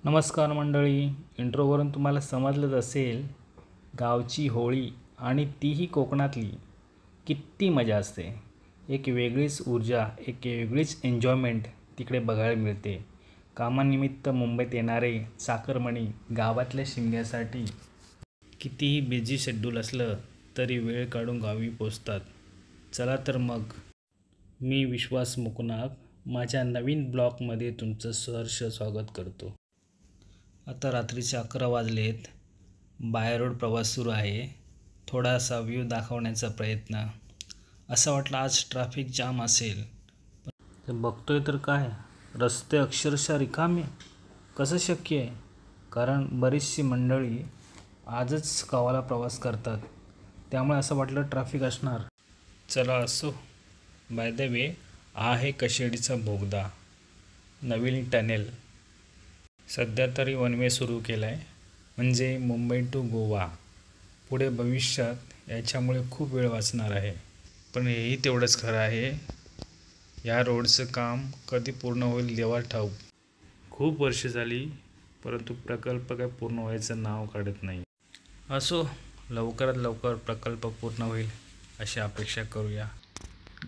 नमस्कार मंडळी, इंट्रोवरून तुम्हाला समजलंच असेल गावची होळी आणि तीही कोकणातली किती मजा असते। एक वेगळीच ऊर्जा, एक वेगळीच एन्जॉयमेंट तिकडे बघायला मिळते। कामानिमित्त मुंबईत येणारे चाकरमणी गावातल्या शिमग्यासाठी कितीही बिझी शेड्यूल असलं तरी वेळ काढून गावी पोचतात। चला तर मग मी विश्वास मुकुनाक माझ्या नवीन ब्लॉगमध्ये तुमचं सहर्ष स्वागत करतो। आता रात्रीचे 11 वाजलेत, बाय रोड प्रवास सुरू आहे। थोडासा व्ह्यू दाखवण्याचा प्रयत्न। असं वाटलं आज ट्रॅफिक जाम असेल, पण बघतोय तर काय रस्ते अक्षरशः रिकामे। कसं शक्य आहे? कारण बरीचशी मंडळी आजच गावाला प्रवास करतात, त्यामुळे असं वाटलं ट्रॅफिक असणार। चला असो, बाय द वे आहे कशेडीचा बोगदा, नवीन टनेल सध्या तरी वन वे सुरू केला आहे, म्हणजे मुंबई टू गोवा। पुढे भविष्यात याच्यामुळे खूप वेळ वाचणार आहे, पण हेही तेवढंच खरं आहे, या रोडचं काम कधी पूर्ण होईल देवा ठाऊक। खूप वर्ष झाली, परंतु प्रकल्प काय पूर्ण व्हायचं नाव काढत नाही। असो, लवकरात लवकर प्रकल्प पूर्ण होईल अशी अपेक्षा करूया।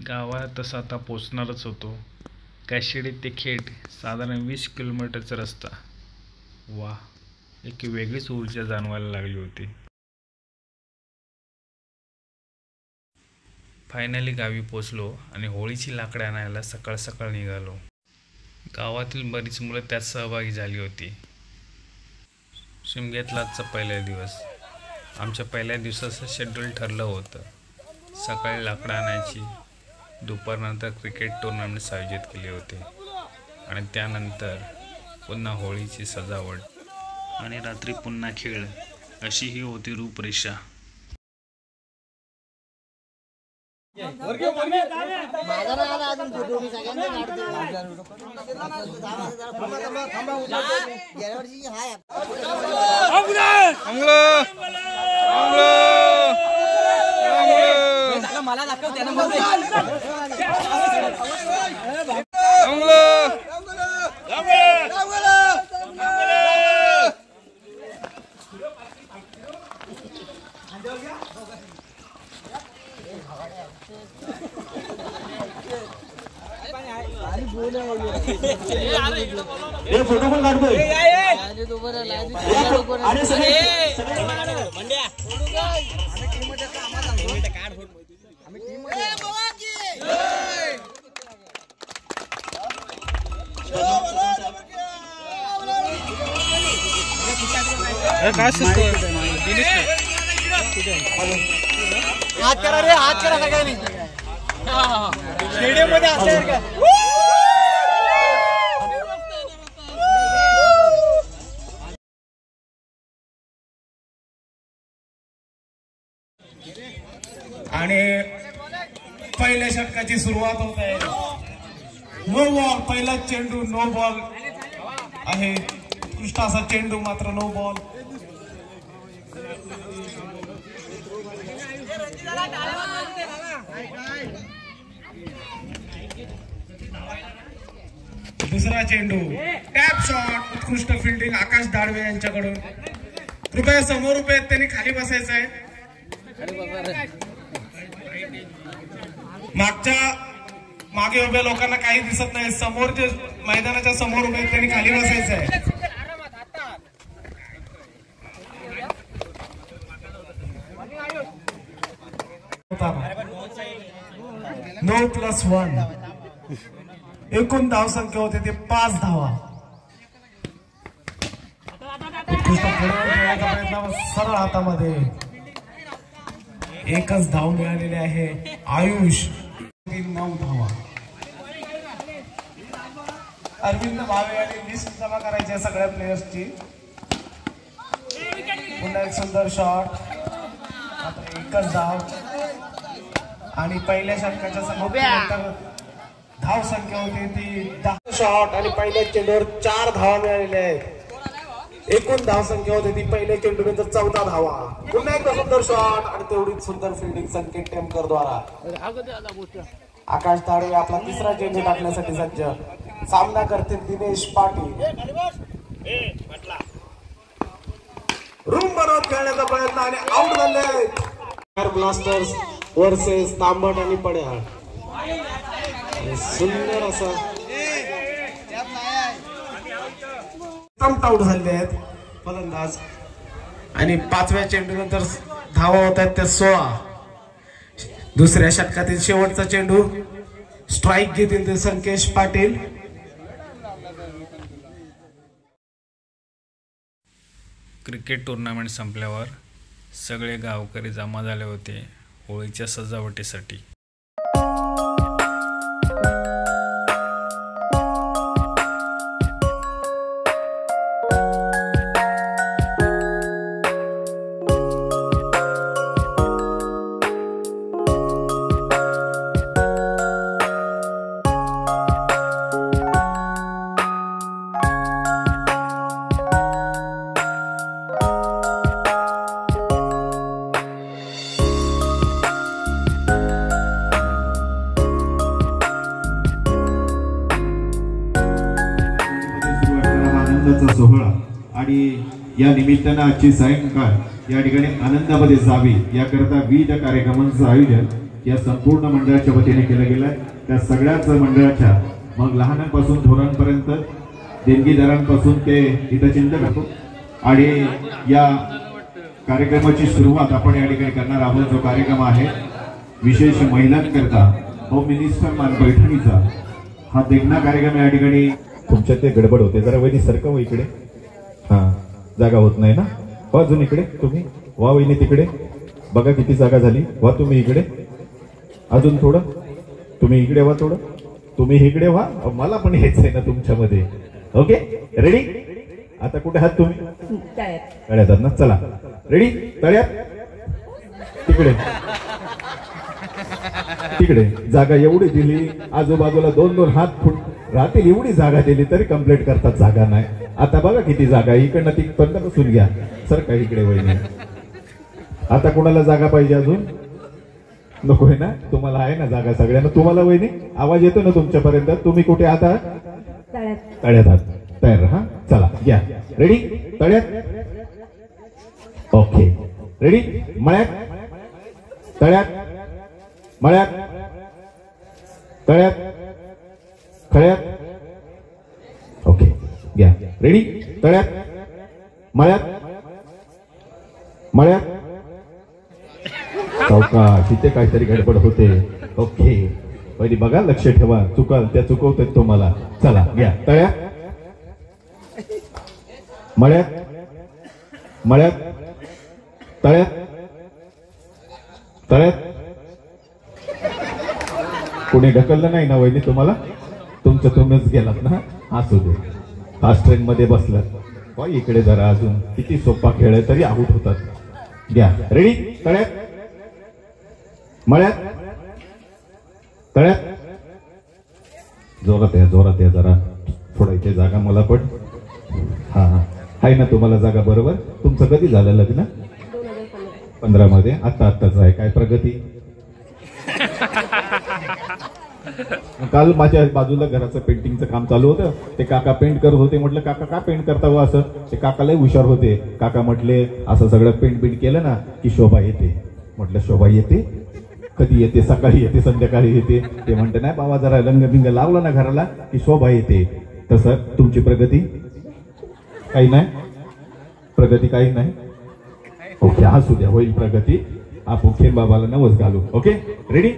गावात तसं आता पोचणारच होतो। काशिडी ते खेड साधारण 20 किलोमीटरचा रस्ता। वा, एक वेगळीच ऊर्जा जाणवायला लागली होती। फायनली गावी पोचलो आणि होळीची लाकडे आणायला सकाळ सकाळ निघालो। गावातील बरीच मुलं त्यात सहभागी झाली होती। शिमग्यातला आजचा पहिला दिवस। आमच्या पहिल्या दिवसाचं शेड्यूल ठरलं होतं। सकाळी लाकडं आणायची, दुपारनंतर क्रिकेट टुर्नामेंट्स आयोजित केले होते आणि त्यानंतर पुन्हा होळीची सजावट आणि रात्री पुन्हा खेळ, अशी ही होती रूपरेषा। मला दाखव त्यानं फोटो पण काढतोय हात करा रे, हात करा सगळ्यांनी स्टेडियम मध्ये असल्यावर का आणि पहिल्या षटकाची सुरुवात होत आहे। नो बॉल, पहिला चेंडू नो बॉल आहे। उत्कृष्ट असा चेंडू, मात्र नो बॉल। दुसरा चेंडू टॅप शॉट, उत्कृष्ट फिल्डिंग आकाश दाडवे यांच्याकडून। कृपया समोर उभे आहेत त्यांनी खाली बसायचं आहे। मागे उभ्या लोकांना काही दिसत नाही, समोर जे मैदानाच्या समोर उभे आहेत त्यांनी खाली बसायचं आहे। 9+1 एकूण धाव संख्या होते ते 5 धावा। उत्कृष्ट खेळण्याचा प्रयत्न, सरळ हातामध्ये एकच धाव मिळालेली आहे। आयुष 9 धावा। अरविंद भावे यांनी लिस्ट जमा करायची आहे सगळ्या प्लेयर्सची। पुन्हा एक सुंदर शॉट, मात्र एकच धाव आणि पहिल्या षटकाच्या समाप्तीनंतर धाव संख्या होती ती 10 शॉट आणि पहिल्या चेंडूवर 4 धावा मिळालेल्या आहेत। एकूण धाव संख्या होती ती पहिल्या चेंडूनंतर 14 धावा। पुन्हा एकदा सुंदर शॉट आणि तेवढीच सुंदर फिल्डिंग संकेत टेमकर द्वारा। आकाश ताडवे आपला तिसरा चेंडू टाकण्यासाठी सज्ज। सामना करतील दिनेश पाटील। रूम बनवत खेळण्याचा प्रयत्न आणि आउट झाले. ब्लास्टर्स वर्सेस तांबट आणि पड्याळ. सुंदर असा आउट झाले आहेत फलंदाज. आणि 5व्या चेंडूनंतर धावा होत आहेत त्या 16. दुसऱ्या षटकातील शेवटचा चेंडू. स्ट्राईक घेतील ते संकेश पाटील. क्रिकेट टुर्नामेंट संपल्यावर सगळे गावकरी जमा झाले होते होळीच्या सजावटीसाठी. सोहळा आणि या निमित्तानं आजची सायंकाळ या ठिकाणी आनंदामध्ये जावी याकरता विविध कार्यक्रमांचं आयोजन या संपूर्ण मंडळाच्या वतीने केलं गेलं आहे. त्या सगळ्याच मंडळाच्या मग लहानांपासून थोरांपर्यंत देणगीदारांपासून ते हितचिंतक करतो. आणि या कार्यक्रमाची सुरुवात आपण या ठिकाणी करणार आहोत. जो कार्यक्रम आहे विशेष महिलांकरता होम मिनिस्टर मान पैठणीचा हा देखणा कार्यक्रम या ठिकाणी. तुमच्या ते गडबड होते जरा वहिनी सरका व इकडे. हा जागा होत नाही ना. वा अजून इकडे तुम्ही वा वहिनी तिकडे बघा किती जागा झाली. वा तुम्ही इकडे अजून थोडं. तुम्ही इकडे वा थोडं. तुम्ही इकडे वा. मला पण हेच आहे ना तुमच्यामध्ये. Okay ready. आता कुठे आहात तुम्ही. तळ्यात आहात ना. चला रेडी. तळ्यात तिकडे तिकडे जागा एवढी दिली. आजूबाजूला 2-2 हात राहतील एवढी जागा दिली तरी कंप्लीट करतात. जागा नाही. आता बघा किती जागा. इकडनं तिकडनं बसून घ्या. सर काय इकडे वहिनी. आता कोणाला जागा पाहिजे अजून. नको आहे ना. तुम्हाला आहे ना जागा सगळ्यांना. तुम्हाला वहिनी आवाज येतो ना तुमच्यापर्यंत. तुम्ही कुठे आहात. तळ्यात आहात. तयार हा. चला घ्या. रेडी. तळ्यात. Okay ready. मळ्यात. तळ्यात. मळ्यात. तळ्यात. खळ्यात. ओके घ्या. रेडी. तळ्यात. मळ्यात. मळ्यात. सावकाश इथे काहीतरी गडबड होते. ओके पहिली बघा लक्ष ठेवा. चुकाल त्या चुकवतात तुम्हाला. चला घ्या. तळ्यात. मळ्यात. मळ्यात. तळ्यात. तळ्यात. कोणी ढकललं नाही ना वहिनी तुम्हाला. तुमचं तुम्हीच गेलात ना. असू दे. फास्ट ट्रेन मध्ये बसलात. इकडे जरा अजून किती सोपा खेळ आहे तरी आऊट होतात. घ्या. रेडी. तळ्यात. मळ्यात. तळ्यात. जोरात या. जोरात या जरा. थोडा इथे जागा मला पण. हा हा आहे ना तुम्हाला जागा. बरोबर. तुमचं कधी झालं लग्न. 2015 मध्ये. आत्ताच आहे. काय प्रगती. काल माझ्या बाजूला घराचं पेंटिंगचं काम चालू होतं. ते काका पेंट करत होते. म्हटलं काका का पेंट करता हो असं. ते काकाला हुशार होते. काका म्हटले असं सगळं पेंट केलं ना की शोभा येते. म्हटलं शोभा येते कधी येते. सकाळी येते संध्याकाळी येते. ते म्हणते नाही बाबा जरा रंगबिंग लावला ना घराला की शोभा येते. तसं तुमची प्रगती काही नाही. प्रगती काही नाही. ओके असू द्या. होईल प्रगती. आपण खेन बाबाला नवस घालू. Okay ready.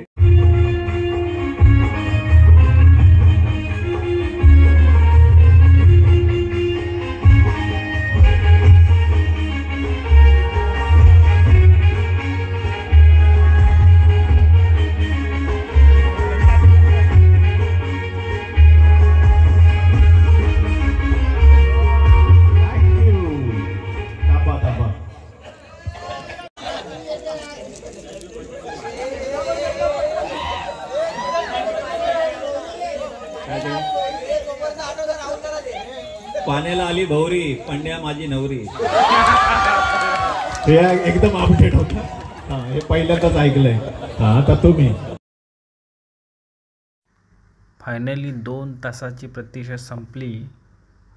पाण्याला आली भौरी पंड्या माझी नवरी. हे एकदम अपडेट होता. हा हे पहिल्यांदाच ऐकलंय. हा आता तुम्ही. फायनली 2 तासाची प्रतीक्षा संपली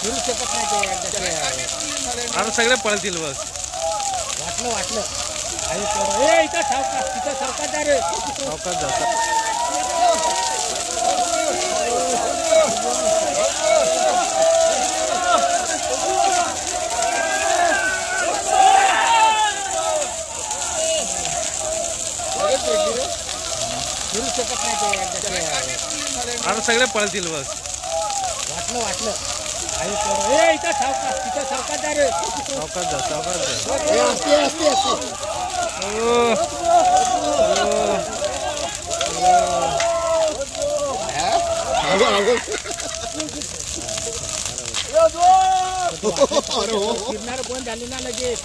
फिरू शकत नाही ते एकदा आता सगळे पळतील बस. वाटलं आणि ए इथं सावकाश जा रे. सावकाश जातात. फिरू शकत नाही ते एकदा आता सगळे पळतील बस. वाटलं आई सोड. ए इथं सावकाश तिथं सावकाश जा रे. सावकाश जा, सावकाश जा. ए, असते फिरणार कोण झाली ना लगेच.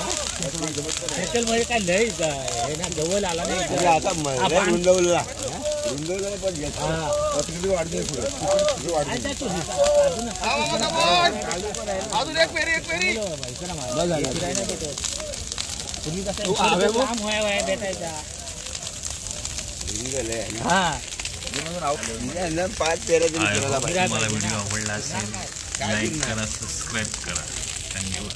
सायकल मध्ये काय लय हे ना जवळ आला नाही आता. भेटायचा तुम्हाला व्हिडिओ आवडला असेल लाईक करा, सबस्क्राईब करा. धन्यवाद.